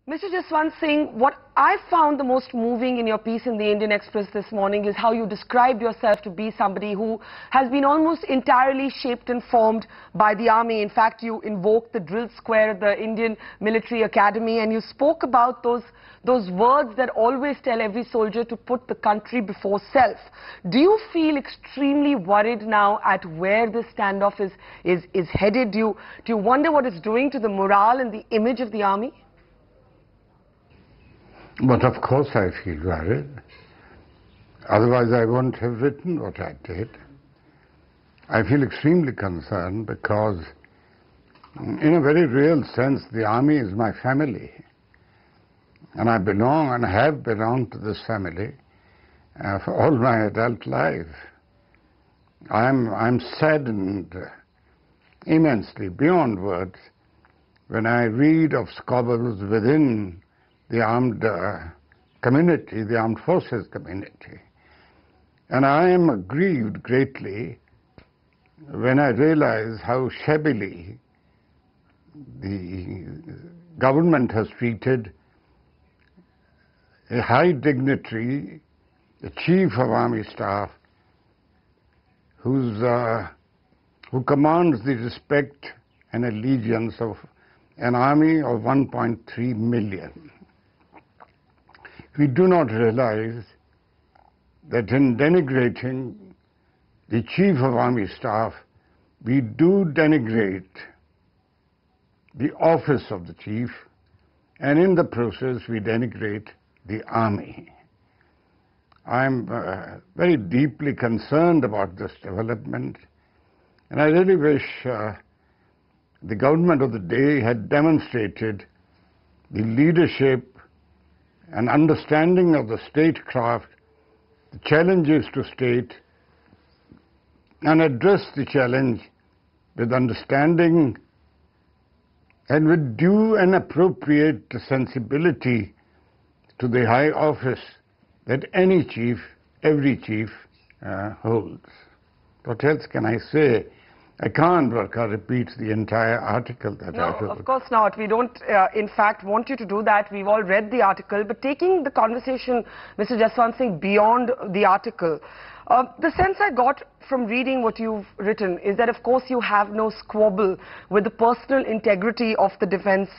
Mr. Jaswant Singh, what I found the most moving in your piece in the Indian Express this morning is how you described yourself to be somebody who has been almost entirely shaped and formed by the army. In fact, you invoked the drill square at the Indian Military Academy, and you spoke about those words that always tell every soldier to put the country before self. Do you feel extremely worried now at where this standoff is headed? Do you wonder what it's doing to the morale and the image of the army? But of course I feel worried. Otherwise I wouldn't have written what I did. I feel extremely concerned because, in a very real sense, the army is my family. And I belong and have belonged to this family for all my adult life. I'm saddened immensely, beyond words, when I read of squabbles within the armed community, the armed forces community. And I am aggrieved greatly when I realize how shabbily the government has treated a high dignitary, the Chief of Army Staff, who commands the respect and allegiance of an army of 1.3 million. We do not realize that in denigrating the Chief of Army Staff, we do denigrate the office of the Chief, and in the process we denigrate the Army. I'm very deeply concerned about this development, and I really wish the government of the day had demonstrated the leadership and understanding of the statecraft, the challenges to state, and address the challenge with understanding and with due and appropriate sensibility to the high office that any chief, every chief holds. What else can I say? I can't repeat the entire article that I wrote. No, of course not. We don't, in fact, want you to do that. We've all read the article. But taking the conversation, Mr. Jaswant Singh, beyond the article, the sense I got from reading what you've written is that, of course, you have no squabble with the personal integrity of the defense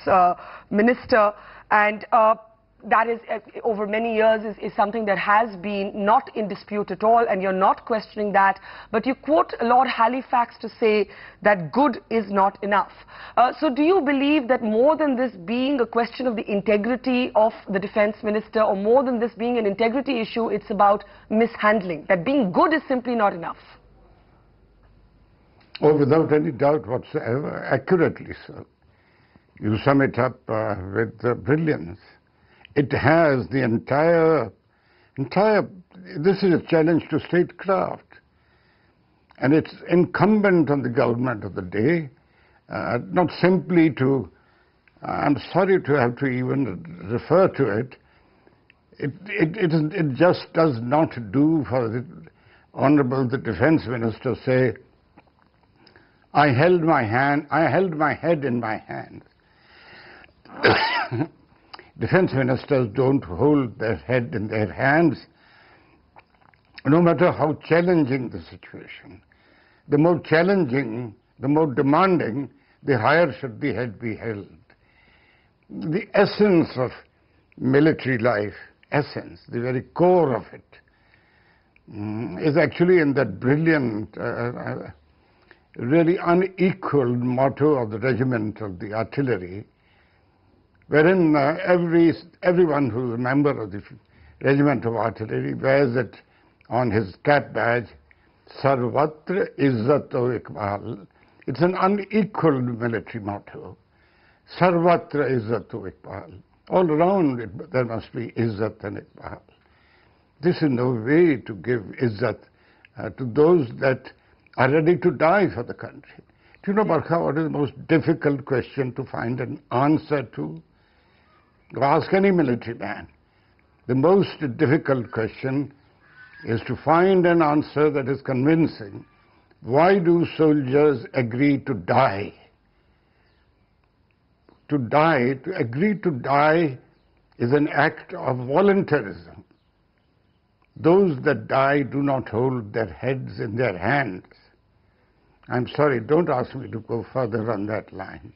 minister, and that is, over many years, is something that has been not in dispute at all, and you're not questioning that. But you quote Lord Halifax to say that good is not enough. So do you believe that more than this being a question of the integrity of the defense minister, or more than this being an integrity issue, it's about mishandling, that being good is simply not enough? Oh, without any doubt whatsoever, accurately so. You sum it up with brilliance. It has the entire, this is a challenge to statecraft. And it's incumbent on the government of the day, not simply to, I'm sorry to have to even refer to it, it just does not do for the Honorable the Defense Minister say, I held my head in my hands. Defense ministers don't hold their head in their hands, no matter how challenging the situation. The more challenging, the more demanding, the higher should the head be held. The essence of military life, the very core of it, is actually in that brilliant, really unequaled motto of the regiment of the artillery, wherein everyone who is a member of the regiment of artillery wears it on his cap badge, Sarvatra Izzato Iqbal. It's an unequaled military motto. Sarvatra Izzato Iqbal. All around it, there must be Izzat and Iqbal. This is no way to give Izzat to those that are ready to die for the country. Do you know, Barkha, what is the most difficult question to find an answer to? Ask any military man. The most difficult question is to find an answer that is convincing. Why do soldiers agree to die? to die, to agree to die, is an act of voluntarism. Those that die do not hold their heads in their hands. I'm sorry, don't ask me to go further on that line.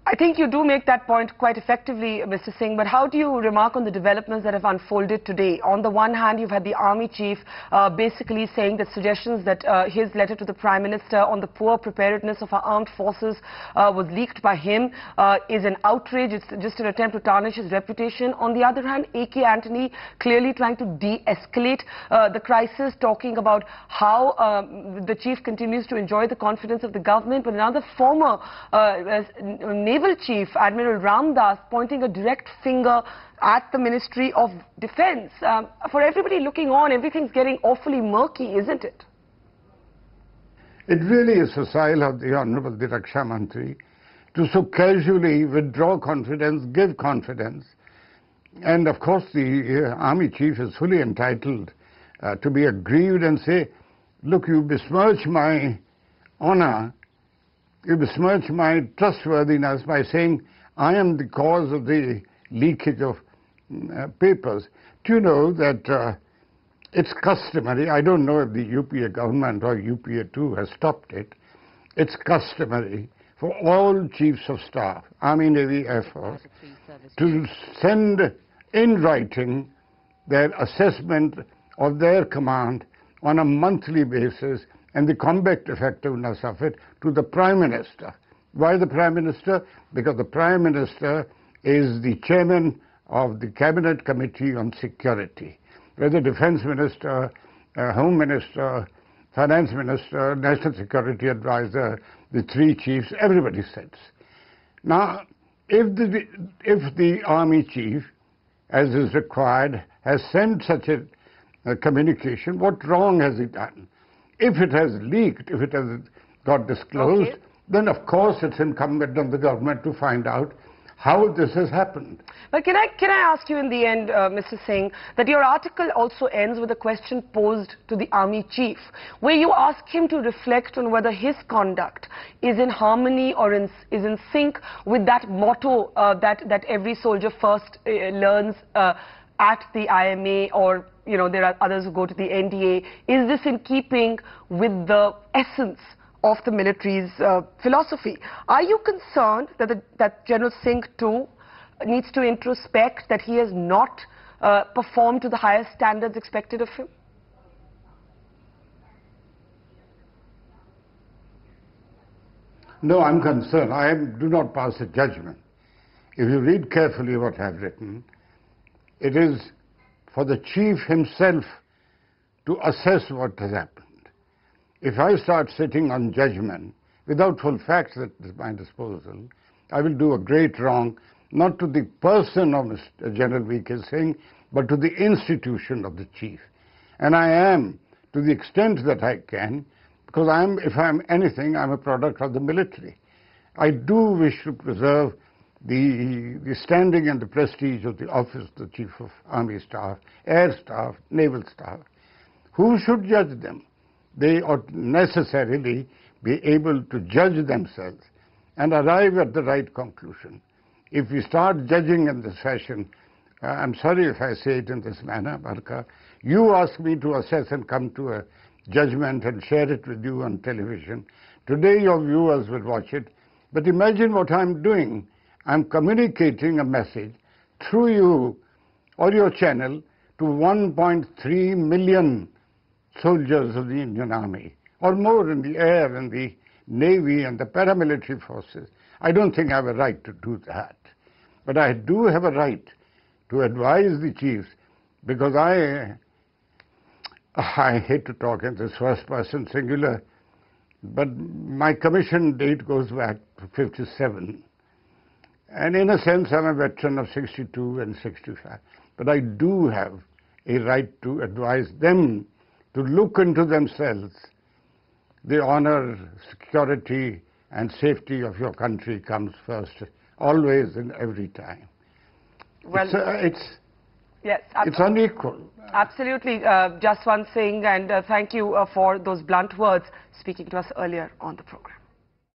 I think you do make that point quite effectively, Mr. Singh, but how do you remark on the developments that have unfolded today? On the one hand, you've had the army chief basically saying that suggestions that his letter to the Prime Minister on the poor preparedness of our armed forces was leaked by him is an outrage. It's just an attempt to tarnish his reputation. On the other hand, A.K. Antony clearly trying to de-escalate the crisis, talking about how the chief continues to enjoy the confidence of the government, but another former Naval Chief, Admiral Ramdas, pointing a direct finger at the Ministry of Defence. For everybody looking on, everything's getting awfully murky, isn't it? It really is a style of the Honourable the Raksha Mantri to so casually withdraw confidence, give confidence. And of course the Army Chief is fully entitled to be aggrieved and say, look, you besmirch my honour, you besmirch my trustworthiness by saying I am the cause of the leakage of papers. Do you know that it's customary, I don't know if the UPA government or UPA 2 has stopped it, it's customary for all chiefs of staff, Army, Navy, Air Force, to send in writing their assessment of their command on a monthly basis and the combat effectiveness of it to the Prime Minister. Why the Prime Minister? Because the Prime Minister is the chairman of the Cabinet Committee on Security, where the Defence Minister, Home Minister, Finance Minister, National Security Advisor, the three chiefs, everybody sits. Now, if the Army Chief, as is required, has sent such a communication, what wrong has he done? If it has leaked, if it has got disclosed, then of course it's incumbent on the government to find out how this has happened. But can I ask you in the end, Mr. Singh, that your article also ends with a question posed to the Army Chief, where you ask him to reflect on whether his conduct is in harmony or is in sync with that motto that every soldier first learns at the IMA, or there are others who go to the NDA. Is this in keeping with the essence of the military's philosophy? Are you concerned that General Singh too needs to introspect that he has not performed to the highest standards expected of him? No, I'm concerned. I do not pass a judgment. If you read carefully what I've written, it is for the chief himself to assess what has happened. If I start sitting on judgment without full facts at my disposal, I will do a great wrong, not to the person of Mr. General V.K. Singh, but to the institution of the chief. And I am, to the extent that I can, because if I'm anything, I'm a product of the military. I do wish to preserve the standing and the prestige of the office of the Chief of Army Staff, Air Staff, Naval Staff. Who should judge them? They ought necessarily be able to judge themselves and arrive at the right conclusion. If we start judging in this fashion, I'm sorry if I say it in this manner, Barka, you ask me to assess and come to a judgment and share it with you on television. Today your viewers will watch it, but imagine what I'm doing. I'm communicating a message through you or your channel to 1.3 million soldiers of the Indian Army, or more in the air and the Navy and the paramilitary forces. I don't think I have a right to do that. But I do have a right to advise the chiefs, because I hate to talk in this first person singular, but my commission date goes back to 57. And in a sense, I'm a veteran of 62 and 65. But I do have a right to advise them to look into themselves. The honor, security, and safety of your country comes first, always and every time. Well, it's unequal. Absolutely, Jaswant Singh, and thank you for those blunt words speaking to us earlier on the program.